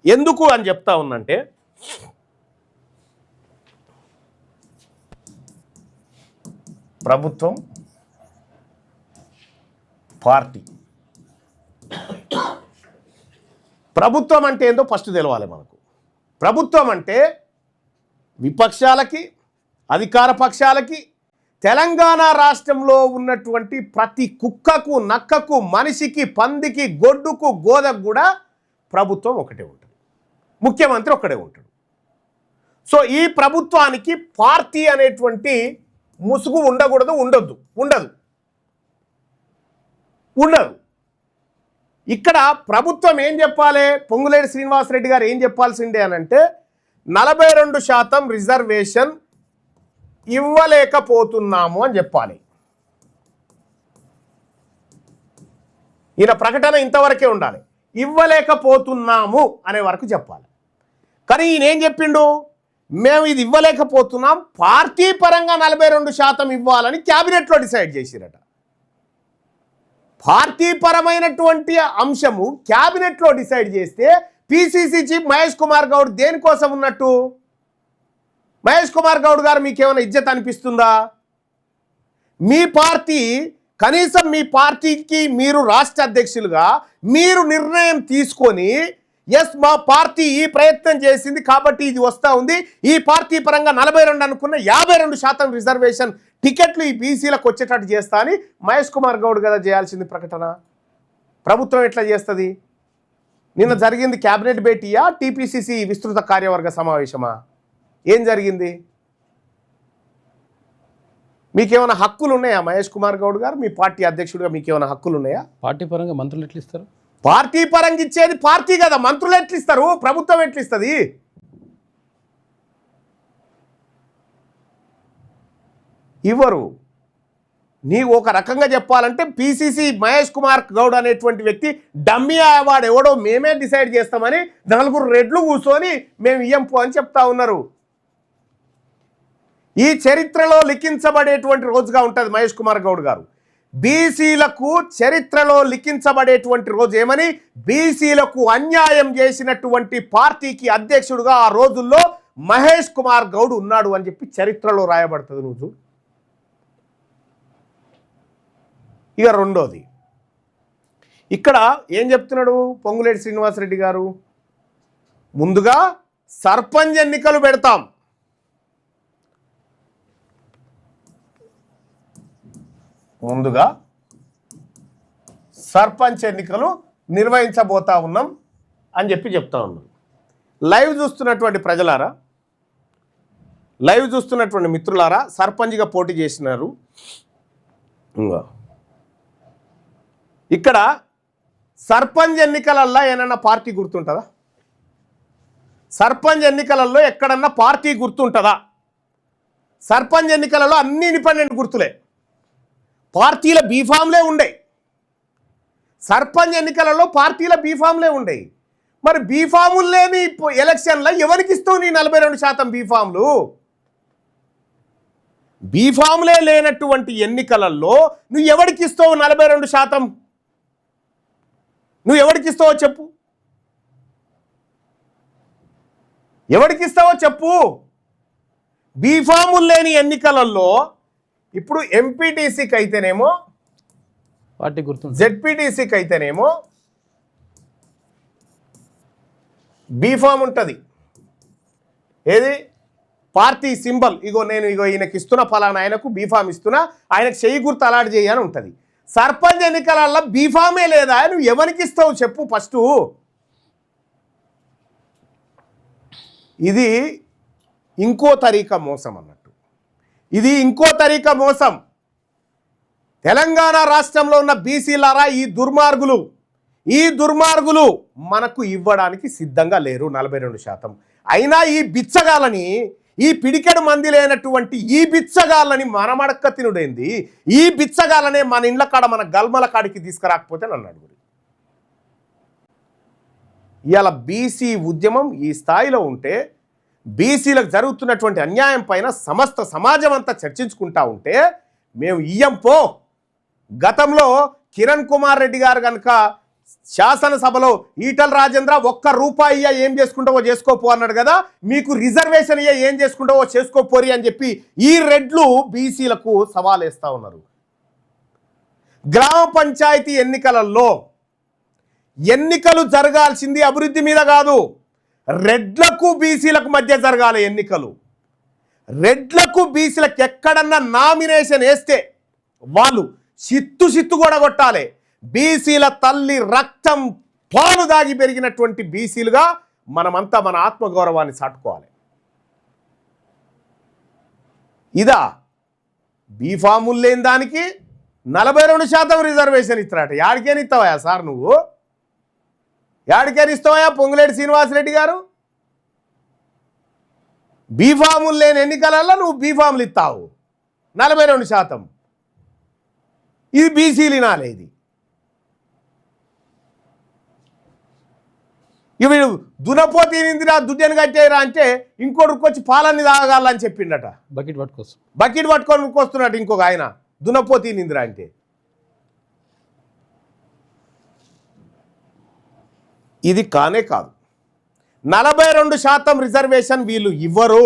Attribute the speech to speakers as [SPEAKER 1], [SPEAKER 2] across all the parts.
[SPEAKER 1] ఎందుకు అని చెప్తా ఉన్నంటే ప్రభుత్వం పార్టీ ప్రభుత్వం అంటే ఏందో ఫస్ట్ తెలవాలి మనకు. ప్రభుత్వం అంటే విపక్షాలకి అధికార పక్షాలకి తెలంగాణ రాష్ట్రంలో ఉన్నటువంటి ప్రతి కుక్కకు నక్కకు మనిషికి పందికి గొడ్డుకు గోదకు కూడా ప్రభుత్వం ఒకటే ఉంటుంది, ముఖ్యమంత్రి ఒకటే ఉంటాడు. సో ఈ ప్రభుత్వానికి పార్టీ అనేటువంటి ముసుగు ఉండకూడదు, ఉండదు. ఇక్కడ ప్రభుత్వం ఏం చెప్పాలి, పొంగులేటి శ్రీనివాసరెడ్డి గారు ఏం చెప్పాల్సిందే అని అంటే 42% రిజర్వేషన్ ఇవ్వలేకపోతున్నాము అని చెప్పాలి. ఈయన ప్రకటన ఇంతవరకే ఉండాలి, ఇవ్వలేకపోతున్నాము అనే వరకు చెప్పాలి. కానీ ఈయన ఏం చెప్పిండు, మేము ఇది ఇవ్వలేకపోతున్నాం, పార్టీ పరంగా 42% ఇవ్వాలని క్యాబినెట్లో డిసైడ్ చేసిరట. పార్టీ పరమైనటువంటి అంశము క్యాబినెట్లో డిసైడ్ చేస్తే పిసిసి చీఫ్ మహేష్ కుమార్ గౌడ్ దేనికోసం ఉన్నట్టు? మహేష్ కుమార్ గౌడ్ గారు మీకేమైనా ఇజ్జత్ అనిపిస్తుందా? మీ పార్టీ కనీసం మీ పార్టీకి మీరు రాష్ట్ర అధ్యక్షులుగా మీరు నిర్ణయం తీసుకొని ఎస్ మా పార్టీ ఈ ప్రయత్నం చేసింది కాబట్టి ఇది వస్తూ ఉంది, ఈ పార్టీ పరంగా 42 అనుకున్న 52% రిజర్వేషన్ టికెట్లు ఈ బీసీలకు వచ్చేటట్టు చేస్తా అని మహేష్ కుమార్ గౌడ్ కదా చేయాల్సింది ప్రకటన. ప్రభుత్వం ఎట్లా చేస్తుంది? నిన్న జరిగింది క్యాబినెట్ భేటీయా, టీపీసీసీ విస్తృత కార్యవర్గ సమావేశమా? ఏం జరిగింది? మీకేమైనా హక్కులు ఉన్నాయా మహేష్ కుమార్ గౌడ్ గారు? మీ పార్టీ అధ్యక్షుడిగా మీకేమైనా హక్కులు ఉన్నాయా?
[SPEAKER 2] పార్టీ పరంగా మంత్రులు ఎట్లా ఇస్తారు?
[SPEAKER 1] పార్టీ పరంగా ఇచ్చేది పార్టీ కదా, మంత్రులు ఎట్లా ఇస్తారు? ప్రభుత్వం ఎట్లా ఇస్తుంది? ఇవ్వరు. నీకు ఒక రకంగా చెప్పాలంటే పిసిసి మహేష్ కుమార్ గౌడ్ అనేటువంటి వ్యక్తి డమ్మీ అవార్డు ఎవడో మేమే డిసైడ్ చేస్తామని 4 రెడ్లు కూర్చొని మేము ఇయ్యంపు అని చెప్తా ఉన్నారు. ఈ చరిత్రలో లిఖించబడేటువంటి రోజుగా ఉంటుంది మహేష్ కుమార్ గౌడ్ గారు. బీసీలకు చరిత్రలో లిఖించబడేటువంటి రోజు ఏమని, బీసీలకు అన్యాయం చేసినటువంటి పార్టీకి అధ్యక్షుడుగా ఆ రోజుల్లో మహేష్ కుమార్ గౌడ్ ఉన్నాడు అని చెప్పి చరిత్రలో రాయబడుతుంది రోజు. ఇక రెండోది, ఇక్కడ ఏం చెప్తున్నాడు పొంగులేటి శ్రీనివాసరెడ్డి గారు, ముందుగా సర్పంచ్ ఎన్నికలు పెడతాం, ముందుగా సర్పంచ్ ఎన్నికలు నిర్వహించబోతా ఉన్నాం అని చెప్తా ఉన్నాం. లైవ్ చూస్తున్నటువంటి ప్రజలారా, లైవ్ చూస్తున్నటువంటి మిత్రులారా, సర్పంచ్గా పోటీ చేసినారు. ఇక్కడ సర్పంచ్ ఎన్నికలల్లో ఏమన్నా పార్టీ గుర్తుంటుందా? సర్పంచ్ ఎన్నికలలో ఎక్కడన్నా పార్టీ గుర్తుంటుందా? సర్పంచ్ ఎన్నికలలో అన్ని ఇండిపెండెంట్ గుర్తులే, పార్టీల బీఫామ్లే ఉండేవి. సర్పంచ్ ఎన్నికలలో పార్టీల బీఫామ్లే ఉండేవి. మరి బీఫాములు లేని ఎలక్షన్లో ఎవరికి ఇస్తావు నీ 42% బీఫామ్లు? బీఫామ్లే లేనటువంటి ఎన్నికలలో నువ్వు ఎవరికి ఇస్తావు 42%? నువ్వు ఎవరికి ఇస్తావో చెప్పు, ఎవరికి ఇస్తావో చెప్పు. బీఫాములు లేని ఎన్నికలలో ఇప్పుడు ఎంపీటీసీకి అయితేనేమో
[SPEAKER 2] పార్టీ గుర్తు,
[SPEAKER 1] జెడ్పీటీసీకి అయితేనేమో బీఫామ్ ఉంటుంది. ఏది? Party symbol. ఇగో ఈయనకి ఇస్తున్న ఫలానా ఆయనకు బీఫామ్ ఇస్తున్నా, ఆయనకు చెయ్యి గుర్తు అలాట్ చేయని ఉంటుంది. సర్పంచ్ ఎన్నికలలో బీఫామే లేదా? నువ్వు ఎవరికి ఇస్తావు చెప్పు ఫస్ట్. ఇది ఇంకో తరీకా మోసం అన్నట్టు, ఇది ఇంకో తరీకా మోసం. తెలంగాణ రాష్ట్రంలో ఉన్న బీసీలారా, ఈ దుర్మార్గులు మనకు ఇవ్వడానికి సిద్ధంగా లేరు 42%. అయినా ఈ బిచ్చగాలని, ఈ పిడికెడు మంది లేనటువంటి ఈ బిచ్చగాళ్ళని మనమడక్క తినుడైంది. ఈ బిచ్చగాళ్ళనే మన ఇండ్ల కాడ మన గల్మల కాడికి తీసుకురాకపోతే నన్ను అడుగురు. ఇవాళ బీసీ ఉద్యమం ఈ స్థాయిలో ఉంటే, బీసీలకు జరుగుతున్నటువంటి అన్యాయం పైన సమస్త సమాజం అంతా చర్చించుకుంటా ఉంటే మేము ఇయ్యం పో. గతంలో కిరణ్ కుమార్ రెడ్డి గారు కనుక శాసనసభలో ఈటల రాజేంద్ర ₹1 ఏం చేసుకుంటావో చేసుకోపో అన్నాడు కదా, మీకు రిజర్వేషన్ ఏం చేసుకుంటావో చేసుకోపోరి అని చెప్పి ఈ రెడ్లు బీసీలకు సవాల్ వేస్తా ఉన్నారు. గ్రామ పంచాయతీ ఎన్నికలలో ఎన్నికలు జరగాల్సింది అభివృద్ధి మీద కాదు, రెడ్లకు బీసీలకు మధ్య జరగాలి ఎన్నికలు. రెడ్లకు బీసీలకు ఎక్కడన్నా నామినేషన్ వేస్తే వాళ్ళు సిత్తు కూడా కొట్టాలి. బీసీల తల్లి రక్తం పాలు దాగి పెరిగినటువంటి బీసీలుగా మనమంతా మన ఆత్మగౌరవాన్ని చాటుకోవాలి. ఇదా బీఫాములు లేని దానికి 42% రిజర్వేషన్ ఇస్తారట. యాడికేని ఇస్తావా సార్ నువ్వు? యాడికేని ఇస్తావా పొంగులేటి శ్రీనివాసరెడ్డి గారు? బీఫాములు లేని ఎన్నికలలో నువ్వు బీఫాములు ఇస్తావు 42%. ఇది బీసీలు వినాలి. ఇది ఇవి దునపోతి నిందిరా దుడ్డని కట్టేరా అంటే ఇంకోటికి వచ్చి పాలన్ని తాగాలని చెప్పిండట. బకెట్ పట్టుకొని వస్తున్నట్టు ఇంకొక ఆయన దునపోతి నిందిరా అంటే. ఇది కానే కాదు. 42% రిజర్వేషన్ వీళ్ళు ఇవ్వరు.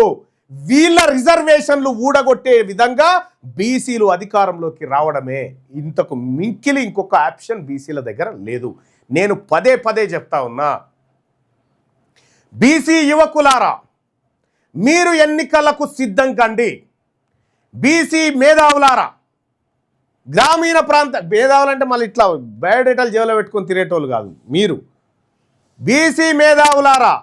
[SPEAKER 1] వీళ్ళ రిజర్వేషన్లు ఊడగొట్టే విధంగా బీసీలు అధికారంలోకి రావడమే. ఇంతకు మింకిలి ఇంకొక ఆప్షన్ బీసీల దగ్గర లేదు. నేను పదే చెప్తా ఉన్నా, బీసీ యువకులారా మీరు ఎన్నికలకు సిద్ధం కండి. బీసీ మేధావులారా, గ్రామీణ ప్రాంత మేధావులంటే మళ్ళీ ఇట్లా బయోడేటాలు జేబులో పెట్టుకొని తిరేటోళ్ళు కాదు మీరు. బీసీ మేధావులారా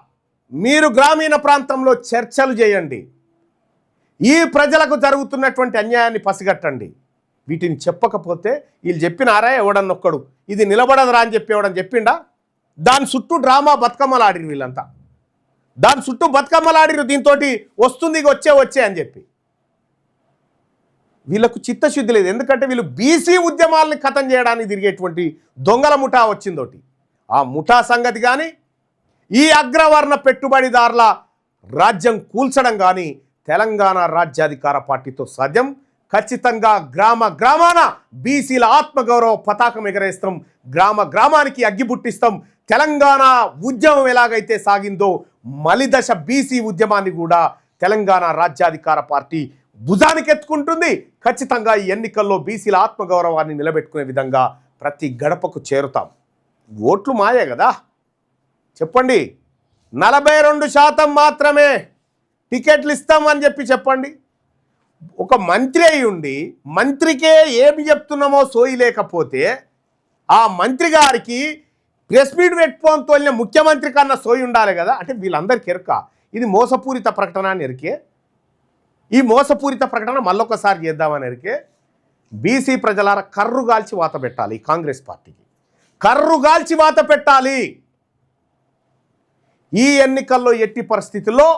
[SPEAKER 1] మీరు గ్రామీణ ప్రాంతంలో చర్చలు చేయండి. ఈ ప్రజలకు జరుగుతున్నటువంటి అన్యాయాన్ని పసిగట్టండి. వీటిని చెప్పకపోతే వీళ్ళు చెప్పినారా ఎవడన్నొక్కడు ఇది నిలబడదురా అని చెప్పి ఎవడని చెప్పిండా? దాని చుట్టూ డ్రామా బతుకమ్మలు ఆడిరు వీళ్ళంతా. దాని చుట్టూ బతుకమ్మలు ఆడిరు. దీంతో వస్తుంది వచ్చే అని చెప్పి వీళ్ళకు చిత్తశుద్ధి లేదు. ఎందుకంటే వీళ్ళు బీసీ ఉద్యమాలని ఖతం చేయడానికి తిరిగేటువంటి దొంగల ముఠా వచ్చిందోటి. ఆ ముఠా సంగతి కానీ, ఈ అగ్రవర్ణ పెట్టుబడిదారుల రాజ్యం కూల్చడం కానీ తెలంగాణ రాజ్యాధికార పార్టీతో సాధ్యం. ఖచ్చితంగా గ్రామాన బీసీల ఆత్మగౌరవ పతాకం ఎగరేస్తాం. గ్రామానికి అగ్గి పుట్టిస్తాం. తెలంగాణ ఉద్యమం ఎలాగైతే సాగిందో మలిదశ బీసీ ఉద్యమాన్ని కూడా తెలంగాణ రాజ్యాధికార పార్టీ భుజానికి ఎత్తుకుంటుంది. ఖచ్చితంగా ఈ ఎన్నికల్లో బీసీల ఆత్మగౌరవాన్ని నిలబెట్టుకునే విధంగా ప్రతి గడపకు చేరుతాం. ఓట్లు మాయే కదా, చెప్పండి. 42% మాత్రమే టికెట్లు ఇస్తామని చెప్పండి. ఒక మంత్రి అయి ఉండి మంత్రికే ఏమి చెప్తున్నామో సోయి లేకపోతే ఆ మంత్రి గారికి ప్రెస్ మీట్ పెట్టుకొని తోలిన ముఖ్యమంత్రి కన్నా సోయి ఉండాలి కదా. అంటే వీళ్ళందరికీ ఎరక ఇది మోసపూరిత ప్రకటన అని ఎరికే. ఈ మోసపూరిత ప్రకటన మళ్ళొకసారి చేద్దామని ఎరికే. బీసీ ప్రజలారా కర్రుగాల్చి వాత పెట్టాలి. కాంగ్రెస్ పార్టీకి కర్రుగాల్చి వాత పెట్టాలి. ఈ ఎన్నికల్లో ఎట్టి పరిస్థితుల్లో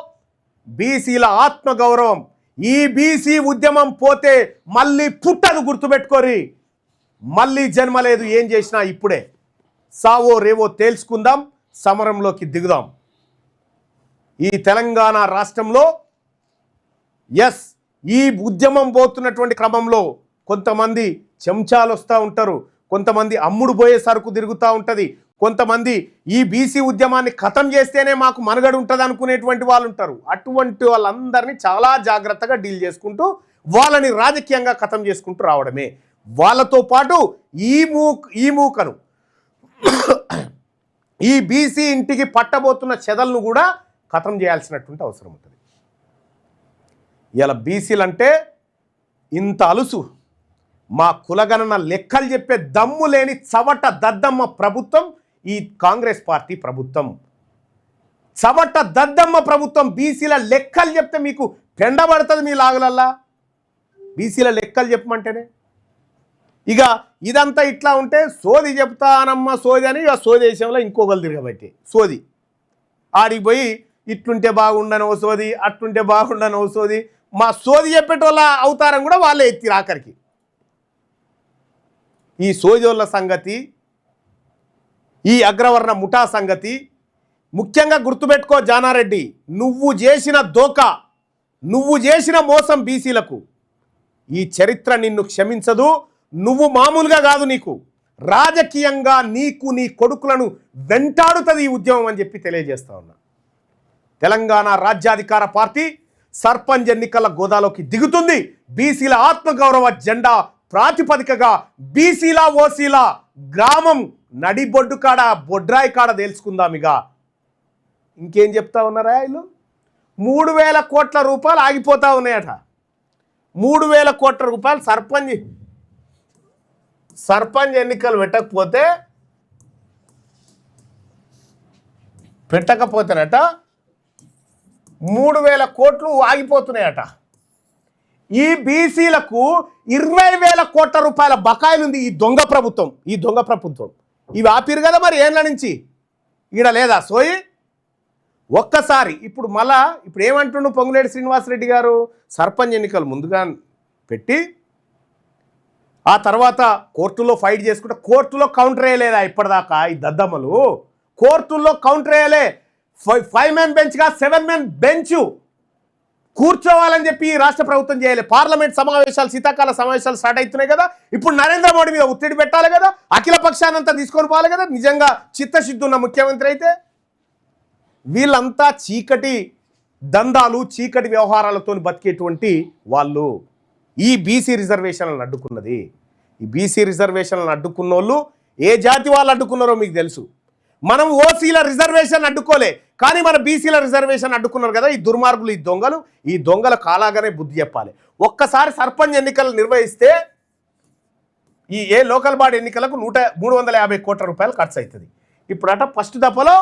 [SPEAKER 1] బీసీల ఆత్మగౌరవం, ఈ బీసీ ఉద్యమం పోతే మళ్ళీ పుట్టదు, గుర్తుపెట్టుకోరి. మళ్ళీ జన్మ లేదు. ఏం చేసినా ఇప్పుడే సావో రేవో తేల్చుకుందాం, సమరంలోకి దిగుదాం. ఈ తెలంగాణ రాష్ట్రంలో ఈ ఉద్యమం పోతున్నటువంటి క్రమంలో కొంతమంది చెంచాలు వస్తూ ఉంటారు, కొంతమంది అమ్ముడు పోయే సరుకు తిరుగుతూ ఉంటుంది, కొంతమంది ఈ బీసీ ఉద్యమాన్ని ఖతం చేస్తేనే మాకు మనుగడ ఉంటుంది అనుకునేటువంటి వాళ్ళు ఉంటారు. అటువంటి వాళ్ళందరినీ చాలా జాగ్రత్తగా డీల్ చేసుకుంటూ వాళ్ళని రాజకీయంగా ఖతం చేసుకుంటూ రావడమే. వాళ్ళతో పాటు ఈ మూకను ఈ బీసీ ఇంటికి పట్టబోతున్న చెదలను కూడా ఖతం చేయాల్సినటువంటి అవసరం ఉంటుంది. ఇలా బీసీలు అంటే ఇంత అలుసు, మా కులగణన లెక్కలు చెప్పే దమ్ము లేని చవట దద్దమ్మ ప్రభుత్వం ఈ కాంగ్రెస్ పార్టీ ప్రభుత్వం. చవట దద్దమ్మ ప్రభుత్వం. బీసీల లెక్కలు చెప్తే మీకు పెండబడుతుంది మీ లాగులల్లా. బీసీల లెక్కలు చెప్పమంటేనే ఇక ఇదంతా ఇట్లా ఉంటే సోది చెప్తానమ్మ సోది అని ఇక సోది దేశంలో ఇంకొకరు తిరగబట్టి సోది ఆడికి పోయి ఇట్లుంటే బాగుండని ఓ సోది, అట్లుంటే బాగుండని ఓ సోది. మా సోది చెప్పేటోళ్ళ అవతారం కూడా వాళ్ళే ఎత్తిరు ఆఖరికి. ఈ సోదోళ్ళ సంగతి, ఈ అగ్రవర్ణ ముఠా సంగతి ముఖ్యంగా గుర్తుపెట్టుకో జానారెడ్డి. నువ్వు చేసిన దోకా, నువ్వు చేసిన మోసం బీసీలకు ఈ చరిత్ర నిన్ను క్షమించదు. నువ్వు మామూలుగా కాదు, నీకు రాజకీయంగా నీకు నీ కొడుకులను వెంటాడుతుంది ఈ ఉద్యమం అని చెప్పి తెలియజేస్తా ఉన్నా. తెలంగాణ రాజ్యాధికార పార్టీ సర్పంచ్ ఎన్నికల గోదాలోకి దిగుతుంది. బీసీల ఆత్మగౌరవ జెండా ప్రాతిపదికగా బీసీల ఓసీల గ్రామం నడిబొడ్డు కాడ బొడ్రాయి కాడ తెలుసుకుందాం. ఇక ఇంకేం చెప్తా ఉన్నారా వీళ్ళు? 3,000 కోట్ల రూపాయలు ఆగిపోతా ఉన్నాయట. 3,000 కోట్ల రూపాయలు సర్పంచ్ ఎన్నికలు పెట్టకపోతేనట 3,000 కోట్లు ఆగిపోతున్నాయట. ఈ బీసీలకు 20,000 కోట్ల రూపాయల బకాయిలు ఉంది ఈ దొంగ ప్రభుత్వం. ఇవి ఆపిరు కదా మరి ఏళ్ళ నుంచి ఈడ లేదా సోయి. ఒక్కసారి ఇప్పుడు ఏమంటుండు పొంగులేటి శ్రీనివాసరెడ్డి గారు, సర్పంచ్ ఎన్నికలు ముందుగా పెట్టి ఆ తర్వాత కోర్టులో ఫైట్ చేసుకుంటే కోర్టులో కౌంటర్ వేయలేదా ఇప్పటిదాకా ఈ దద్దమ్మలు? కోర్టుల్లో కౌంటర్ వేయలే. 5 మెన్ బెంచ్గా 7 మెన్ బెంచ్ కూర్చోవాలని చెప్పి ఈ రాష్ట్ర ప్రభుత్వం చేయలే. పార్లమెంట్ సమావేశాలు, శీతాకాల సమావేశాలు స్టార్ట్ అవుతున్నాయి కదా. ఇప్పుడు నరేంద్ర మోడీ మీద ఒత్తిడి పెట్టాలి కదా, అఖిల పక్షానంతా తీసుకొని పోవాలి కదా. నిజంగా చిత్తశుద్ధి ఉన్న ముఖ్యమంత్రి అయితే వీళ్ళంతా చీకటి దందాలు, చీకటి వ్యవహారాలతో బతికేటువంటి వాళ్ళు. ఈ బీసీ రిజర్వేషన్లను అడ్డుకున్నది. ఈ బీసీ రిజర్వేషన్లను అడ్డుకున్న వాళ్ళు ఏ జాతి వాళ్ళు అడ్డుకున్నారో మీకు తెలుసు. మనం ఓసీల రిజర్వేషన్ అడ్డుకోలే, కానీ మన బీసీల రిజర్వేషన్ అడ్డుకున్నారు కదా ఈ దుర్మార్గులు, ఈ దొంగలు కాలాగానే బుద్ధి చెప్పాలి. ఒక్కసారి సర్పంచ్ ఎన్నికలు నిర్వహిస్తే ఏ లోకల్ బాడీ ఎన్నికలకు 350 కోట్ల రూపాయలు ఖర్చు అవుతుంది. ఇప్పుడట ఫస్ట్ దఫలో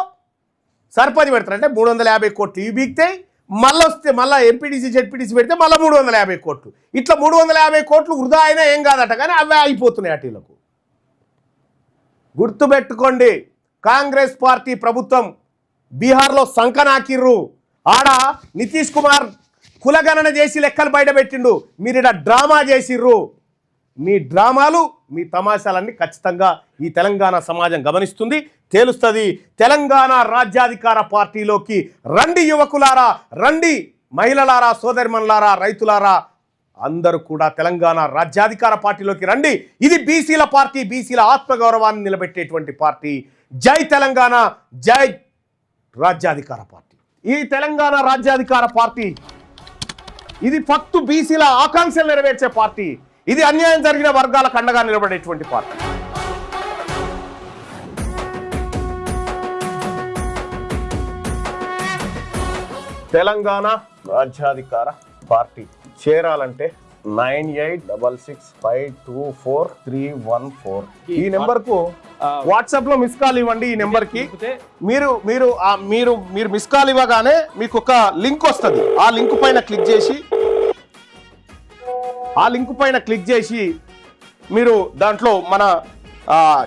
[SPEAKER 1] సర్పంచ్ పెడతారంటే 350 కోట్లు ఇవి బీక్తాయి. మళ్ళీ ఎంపీటీసీ జెడ్పీటీసీ పెడితే మళ్ళీ 350 కోట్లు. ఇట్లా 350 కోట్లు వృధా అయినా ఏం కాదట, కానీ అవే అయిపోతున్నాయి అటీలకు. గుర్తుపెట్టుకోండి, కాంగ్రెస్ పార్టీ ప్రభుత్వం బీహార్లో సంకనాకిర్రు. ఆడ నితీష్ కుమార్ కులగణన చేసి లెక్కలు బయటపెట్టిండు. మీరు ఇక్కడ డ్రామా చేసిర్రు. మీ డ్రామాలు, మీ తమాషాలన్నీ ఖచ్చితంగా ఈ తెలంగాణ సమాజం గమనిస్తుంది, తేలుస్తుంది. తెలంగాణ రాజ్యాధికార పార్టీలోకి రండి యువకులారా, రండి మహిళలారా, సోదరిమణులారా, రైతులారా, అందరూ కూడా తెలంగాణ రాజ్యాధికార పార్టీలోకి రండి. ఇది బీసీల పార్టీ, బీసీల ఆత్మగౌరవాన్ని నిలబెట్టేటువంటి పార్టీ. జై తెలంగాణ, జై రాజ్యాధికార పార్టీ. ఈ తెలంగాణ రాజ్యాధికార పార్టీ ఇది ఫక్తు బీసీల ఆకాంక్షలు నెరవేర్చే పార్టీ. ఇది అన్యాయం జరిగిన వర్గాలకు అండగా నిలబడేటువంటి పార్టీ. తెలంగాణ రాజ్యాధికార పార్టీ చేరాలంటే 9866524314 ఈ నెంబర్కు వాట్సాప్ లో మిస్ కాల్ ఇవ్వండి. ఈ నెంబర్కి మీరు మిస్ కాల్ ఇవ్వగానే మీకు ఒక లింక్ వస్తుంది. ఆ లింక్ పైన క్లిక్ చేసి మీరు దాంట్లో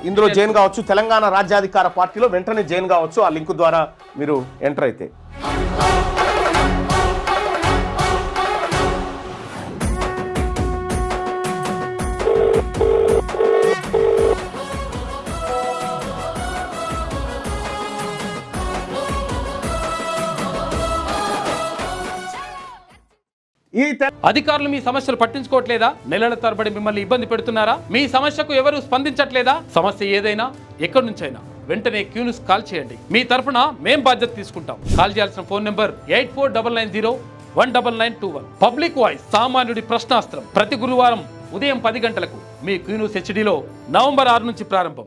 [SPEAKER 1] ఇందులో జాయిన్ కావచ్చు. తెలంగాణ రాజ్యాధికార పార్టీలో వెంటనే జాయిన్ కావచ్చు. ఆ లింక్ ద్వారా మీరు ఎంటర్ అయితే.
[SPEAKER 2] అధికారులు మీ సమస్యలు పట్టించుకోవట్లేదా? నెలల తరబడి మిమ్మల్ని ఇబ్బంది పెడుతున్నారా? మీ సమస్యకు ఎవరు స్పందించట్లేదా? సమస్య ఏదైనా ఎక్కడి నుంచైనా వెంటనే క్యూన్యూస్ కాల్ చేయండి. మీ తరఫున మేం బాధ్యత తీసుకుంటాం. కాల్ చేయాల్సిన ఫోన్ నెంబర్ 8499019921. పబ్లిక్ వాయిస్, సామాన్యుడి ప్రశ్నాస్త్రం. ప్రతి గురువారం ఉదయం 10 గంటలకు మీ క్యూన్యూస్ హెచ్డీలో నవంబర్ 6 నుంచి ప్రారంభం.